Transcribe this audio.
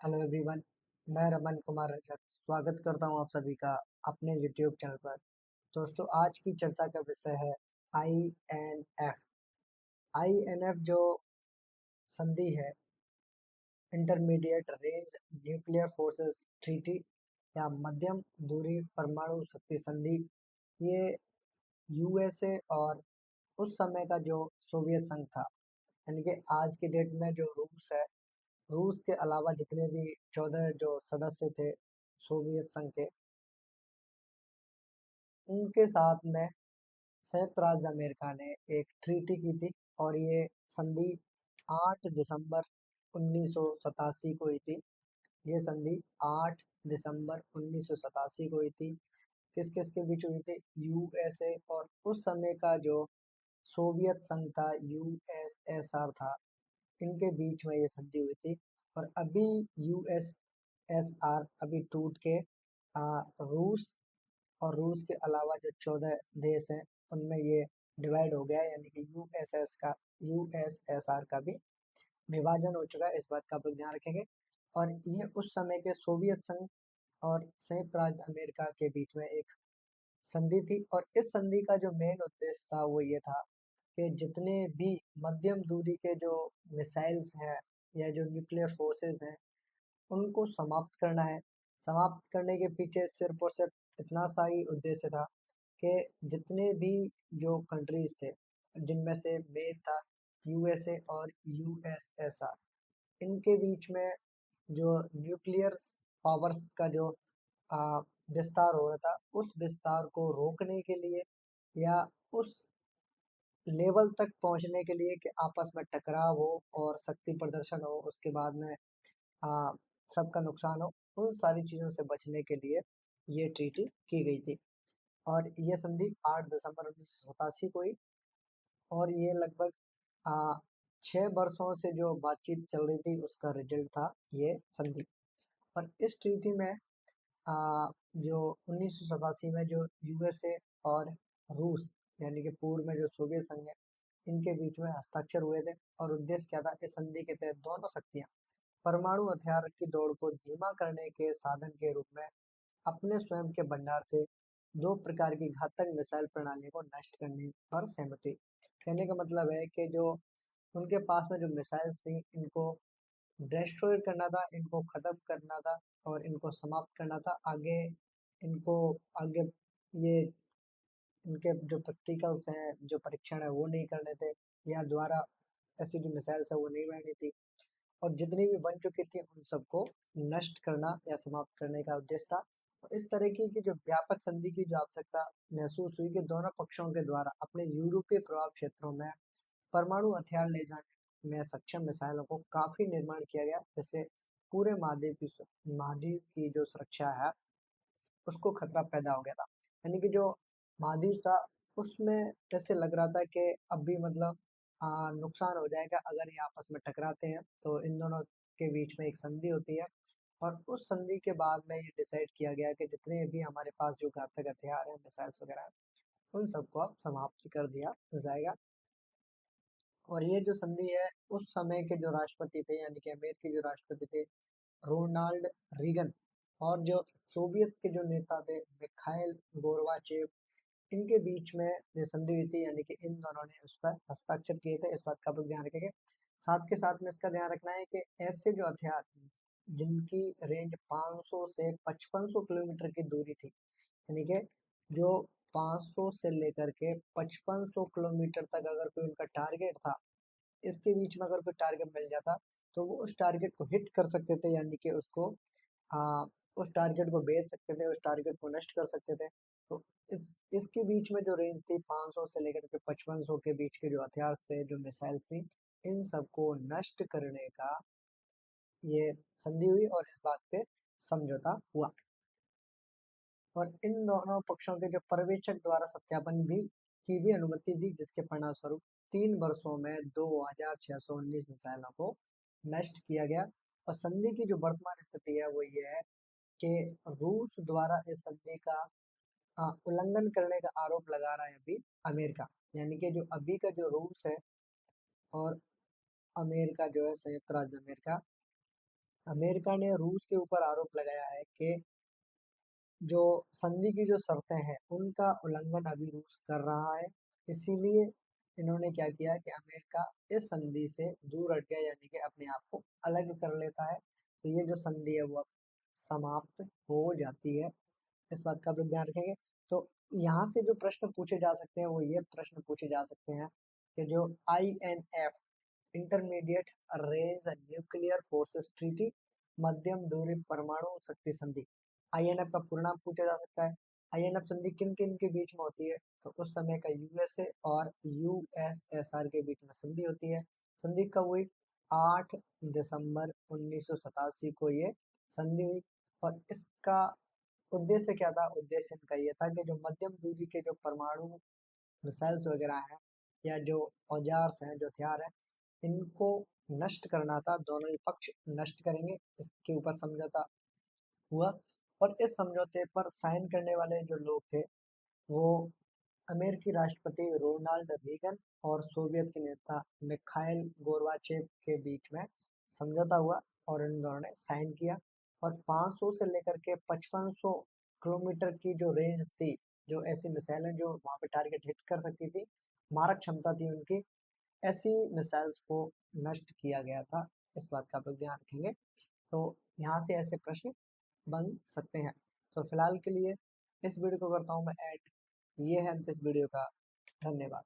Hello everyone. मैं रमन कुमार रजक स्वागत करता हूं आप सभी का अपने यूट्यूब चैनल पर। दोस्तों, आज की चर्चा का विषय है आईएनएफ। आईएनएफ जो संधि है, intermediate range nuclear forces treaty या मध्यम दूरी परमाणु शक्ति संधि, ये यूएसए और उस समय का जो सोवियत संघ था, यानी कि आज की डेट में जो रूस है, रूस के अलावा जितने भी 14 जो सदस्य थे सोवियत संघ के, उनके साथ में संयुक्त राज्य अमेरिका ने एक ट्रीटी की थी। और ये संधि 8 दिसंबर 1987 को हुई थी। ये संधि 8 दिसंबर 1987 को हुई थी। किस किस के बीच हुई थी? यूएसए और उस समय का जो सोवियत संघ था, यूएसएसआर था, इनके बीच में ये संधि हुई थी। और अभी यूएसएसआर अभी टूट के रूस और रूस के अलावा जो 14 देश हैं, उनमें ये डिवाइड हो गया है, यानी कि यूएसएसआर का भी विभाजन हो चुका है। इस बात का आप लोग ध्यान रखेंगे। और ये उस समय के सोवियत संघ और संयुक्त राज्य अमेरिका के बीच में एक संधि थी। और इस संधि का जो मेन उद्देश्य था वो ये था कि जितने भी मध्यम दूरी के जो मिसाइल्स हैं या जो न्यूक्लियर फोर्सेस हैं, उनको समाप्त करना है। समाप्त करने के पीछे सिर्फ और सिर्फ इतना सा ही उद्देश्य था कि जितने भी जो कंट्रीज थे, जिनमें से मेन था यूएसए और यूएसएसआर, इनके बीच में जो न्यूक्लियर पावर्स का जो आ, विस्तार हो रहा था, उस विस्तार को रोकने के लिए या उस लेवल तक पहुंचने के लिए कि आपस में टकराव हो और शक्ति प्रदर्शन हो, उसके बाद में आ, सबका नुकसान हो, उन सारी चीज़ों से बचने के लिए ये ट्रीटी की गई थी। और ये संधि 8 दिसंबर 1987 को हुई। और ये लगभग आ, 6 वर्षों से जो बातचीत चल रही थी, उसका रिजल्ट था ये संधि। और इस ट्रीटी में जो 1987 में जो यूएसए और रूस, यानी कि पूर्व में जो सोवियत संघ है, इनके बीच में हस्ताक्षर हुए थे। और उद्देश्य क्या था? इस संधि के तहत दोनों शक्तियां परमाणु हथियार की दौड़ को धीमा करने के साधन के रूप में अपने स्वयं के भंडार से दो प्रकार की घातक मिसाइल प्रणालियों को नष्ट करने पर सहमत हुई। कहने का मतलब है कि जो उनके पास में जो मिसाइल्स थी, इनको डिस्ट्रॉय करना था, इनको खत्म करना था और इनको समाप्त करना था। आगे इनको आगे ये इनके जो प्रैक्टिकल्स हैं, जो परीक्षण है, वो नहीं करने थे, या द्वारा ऐसी जो मिसाइल्स है वो नहीं बननी थी। और जितनी भी बन चुकी थी उन सबको नष्ट करना या समाप्त करने का उद्देश्य था। तो इस तरीके की जो व्यापक संधि की जो आवश्यकता महसूस हुई कि दोनों पक्षों के द्वारा अपने यूरोपीय प्रभाव क्षेत्रों में परमाणु हथियार ले जाने में सक्षम मिसाइलों को काफी निर्माण किया गया, जिससे पूरे महाद्वीप की जो सुरक्षा है, उसको खतरा पैदा हो गया था। यानी कि जो महाद्वीप था, उसमें जैसे लग रहा था कि अब भी मतलब नुकसान हो जाएगा अगर ये आपस में टकराते हैं। तो इन दोनों के बीच में एक संधि होती है। और उस संधि के बाद में ये डिसाइड किया गया कि जितने भी हमारे पास जो घातक हथियार हैं, मिसाइल्स वगैरह हैं, उन सबको अब समाप्त कर दिया जाएगा। और ये जो संधि है, उस समय के जो राष्ट्रपति थे, यानी कि अमेरिकी जो राष्ट्रपति थे, रोनाल्ड रीगन, और जो सोवियत के जो नेता थे, मिखाइल गोरबाचेव, इनके बीच में ये संधि हुई थी। यानी कि इन दोनों ने उस पर हस्ताक्षर किए थे। इस बात का आप लोग ध्यान रखेंगे। साथ के साथ में इसका ध्यान रखना है कि ऐसे जो हथियार जिनकी रेंज 500 से 5500 किलोमीटर की दूरी थी, यानी कि जो 500 से लेकर के 5500 किलोमीटर तक अगर कोई उनका टारगेट था, इसके बीच में अगर कोई टारगेट मिल जाता, तो वो उस टारगेट को हिट कर सकते थे, यानी कि उसको उस टारगेट को भेज सकते थे, उस टारगेट को नष्ट कर सकते थे। तो इसके बीच में जो रेंज थी 500 से लेकर के 5500 के बीच के जो हथियार थे, जो मिसाइल्स थी, इन सबको नष्ट करने का ये संधि हुई और इस बात पे समझौता हुआ। और इन दोनों पक्षों के जो पर्यवेक्षक द्वारा सत्यापन भी की भी अनुमति दी, जिसके परिणाम स्वरूप 3 वर्षों में 2619 मिसाइलों को नष्ट किया गया। और संधि की जो वर्तमान स्थिति है वो ये है कि रूस द्वारा इस संधि का उल्लंघन करने का आरोप लगा रहा है अभी अमेरिका। यानी कि जो अभी का जो रूस है और अमेरिका जो है, संयुक्त राज्य अमेरिका, अमेरिका ने रूस के ऊपर आरोप लगाया है कि जो संधि की जो शर्तें हैं उनका उल्लंघन अभी रूस कर रहा है। इसीलिए इन्होंने क्या किया कि अमेरिका इस संधि से दूर हट गया, यानी कि अपने आप को अलग कर लेता है। तो ये जो संधि है वो अब समाप्त हो जाती है। इस बात का आप लोग ध्यान रखेंगे। तो यहाँ से जो प्रश्न पूछे जा सकते हैं वो ये प्रश्न पूछे जा सकते हैं कि जो INF intermediate range nuclear forces treaty, मध्यम दूरी परमाणु शक्ति संधि, INF का पूर्ण नाम पूछा जा सकता है। INF संधि किन किन के बीच में होती है? तो उस समय का USA और USSR के बीच में संधि होती है। संधि कब हुई? 8 दिसंबर 1987 को ये संधि हुई। और इसका उद्देश्य क्या था? उद्देश्य इनका ये था कि जो मध्यम दूरी के जो परमाणु मिसाइल्स वगैरह हैं या जो औजार्स हैं, जो हथियार हैं, इनको नष्ट करना था। दोनों ही पक्ष नष्ट करेंगे, इसके ऊपर समझौता हुआ। और इस समझौते पर साइन करने वाले जो लोग थे वो अमेरिकी राष्ट्रपति रोनाल्ड रीगन और सोवियत के नेता मिखाइल गोर्बाचेव के बीच में समझौता हुआ और इन दोनों ने साइन किया। और 500 से लेकर के 5500 किलोमीटर की जो रेंज थी, जो ऐसी मिसाइलें जो वहां पे टारगेट हिट कर सकती थी, मारक क्षमता थी उनकी, ऐसी मिसाइल्स को नष्ट किया गया था। इस बात का आप लोग ध्यान रखेंगे। तो यहाँ से ऐसे प्रश्न बन सकते हैं। तो फिलहाल के लिए इस वीडियो को करता हूँ मैं ऐड। ये है अंत इस वीडियो का। धन्यवाद।